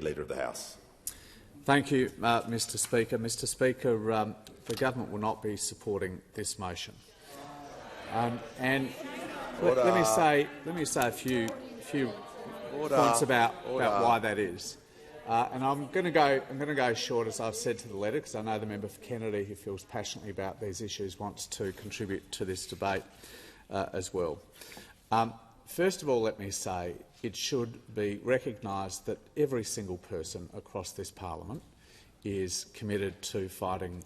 Leader of the House. Thank you, Mr Speaker. Mr Speaker, the government will not be supporting this motion. Let me say a few points about why that is. And I'm going to go short, as I've said to the letter, because I know the member for Kennedy, who feels passionately about these issues, wants to contribute to this debate as well. First of all, let me say it should be recognised that every single person across this parliament is committed to fighting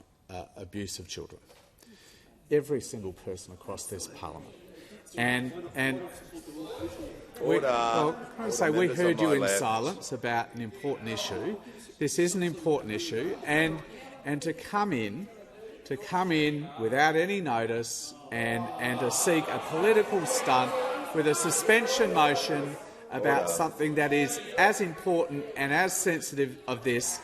abuse of children. Every single person across this parliament. We heard you in silence about an important issue. This is an important issue, and to come in without any notice and to seek a political stunt with a suspension motion about something that is as important and as sensitive of this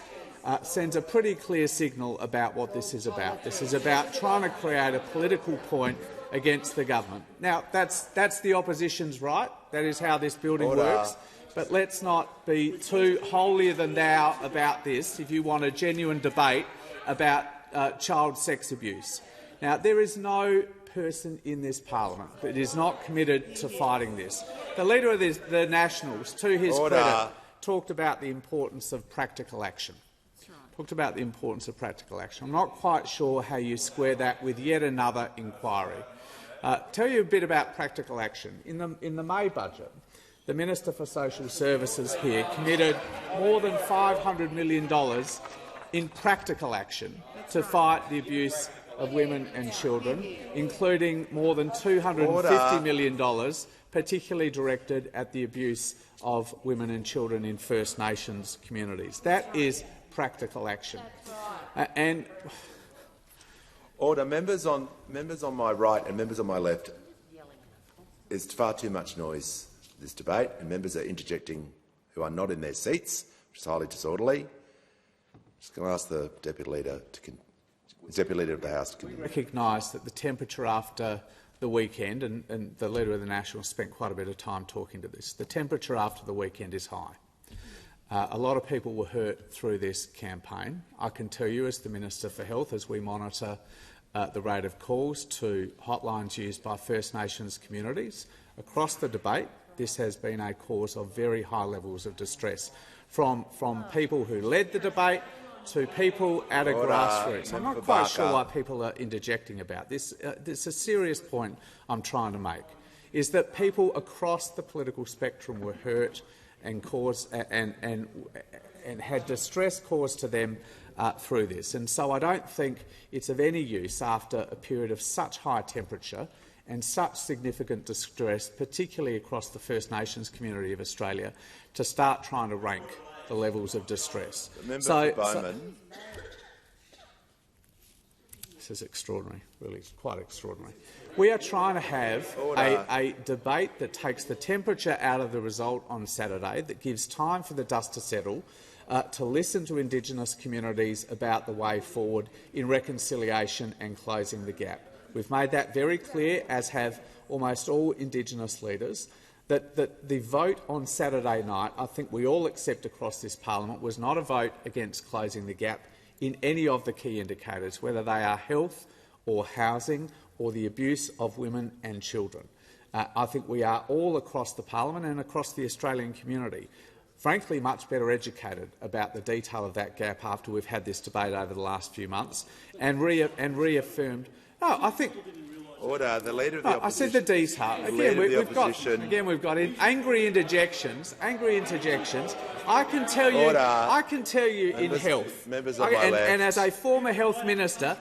sends a pretty clear signal about what this is about. This is about trying to create a political point against the government. Now, that's the opposition's right. That is how this building works. But let's not be too holier-than-thou about this if you want a genuine debate about child sex abuse. Now, there is no person in this parliament that is not committed to fighting this. The Leader of the Nationals, to his credit, talked about the importance of practical action. I'm not quite sure how you square that with yet another inquiry. Tell you a bit about practical action. In the May budget, the Minister for Social Services here committed more than $500 million in practical action to fight the abuse of women and children, including more than $250 million particularly directed at the abuse of women and children in First Nations communities. That is practical action. Order. Members on my right and members on my left. There's far too much noise in this debate, and members are interjecting who are not in their seats, which is highly disorderly. I'm just going to ask the Deputy Leader of the House to recognise that the temperature after the weekend, and the Leader of the Nationals spent quite a bit of time talking to this, the temperature after the weekend is high. A lot of people were hurt through this campaign. I can tell you, as the Minister for Health, as we monitor the rate of calls to hotlines used by First Nations communities across the debate, this has been a cause of very high levels of distress, from people who led the debate to people at a grassroots. I'm not quite sure why people are interjecting about this. This is a serious point I'm trying to make, is that people across the political spectrum were hurt and had distress caused to them through this. And so I don't think it's of any use, after a period of such high temperature and such significant distress, particularly across the First Nations community of Australia, to start trying to rank the levels of distress. This is extraordinary, really, quite extraordinary. We are trying to have a debate that takes the temperature out of the result on Saturday, that gives time for the dust to settle, to listen to Indigenous communities about the way forward in reconciliation and closing the gap. We've made that very clear, as have almost all Indigenous leaders, that the vote on Saturday night, I think we all accept across this parliament, was not a vote against closing the gap in any of the key indicators, whether they are health or housing or the abuse of women and children. I think we are all across the parliament and across the Australian community, frankly, much better educated about the detail of that gap after we've had this debate over the last few months, and reaffirmed. No, I think. Order. The Leader of the Opposition. I said the detail. Again, we've got angry interjections. I can tell you. In health. Members on my left. And as a former health minister,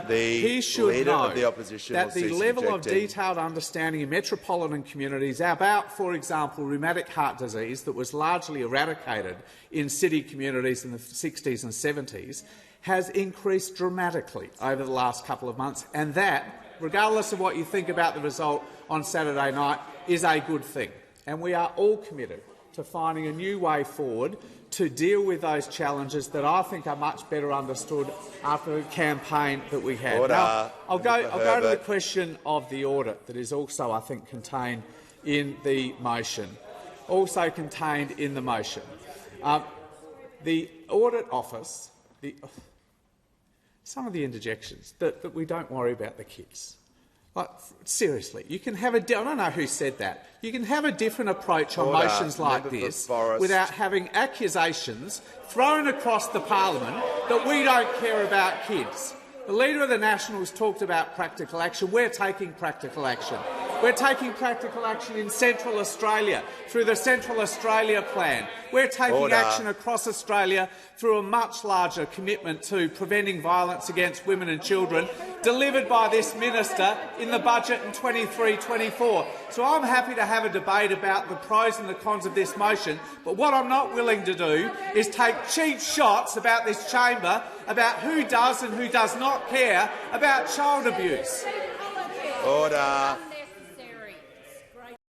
he should know that the level of detailed understanding in metropolitan communities about, for example, rheumatic heart disease that was largely eradicated in city communities in the 60s and 70s, has increased dramatically over the last couple of months, and that, regardless of what you think about the result on Saturday night, is a good thing. And we are all committed to finding a new way forward to deal with those challenges that I think are much better understood after the campaign that we had. Now, I'll go to the question of the audit that is also, I think, contained in the motion. also contained in the motion. The Audit Office, some of the interjections, that we don't worry about the kids. Like, seriously, you can have I don't know who said that. You can have a different approach on motions like this without having accusations thrown across the parliament that we don't care about kids. The Leader of the Nationals talked about practical action. We're taking practical action. We're taking practical action in Central Australia through the Central Australia Plan. We're taking action across Australia through a much larger commitment to preventing violence against women and children, delivered by this minister in the budget in 23-24. So I'm happy to have a debate about the pros and the cons of this motion, but what I'm not willing to do is take cheap shots about this chamber, about who does and who does not care about child abuse. Order.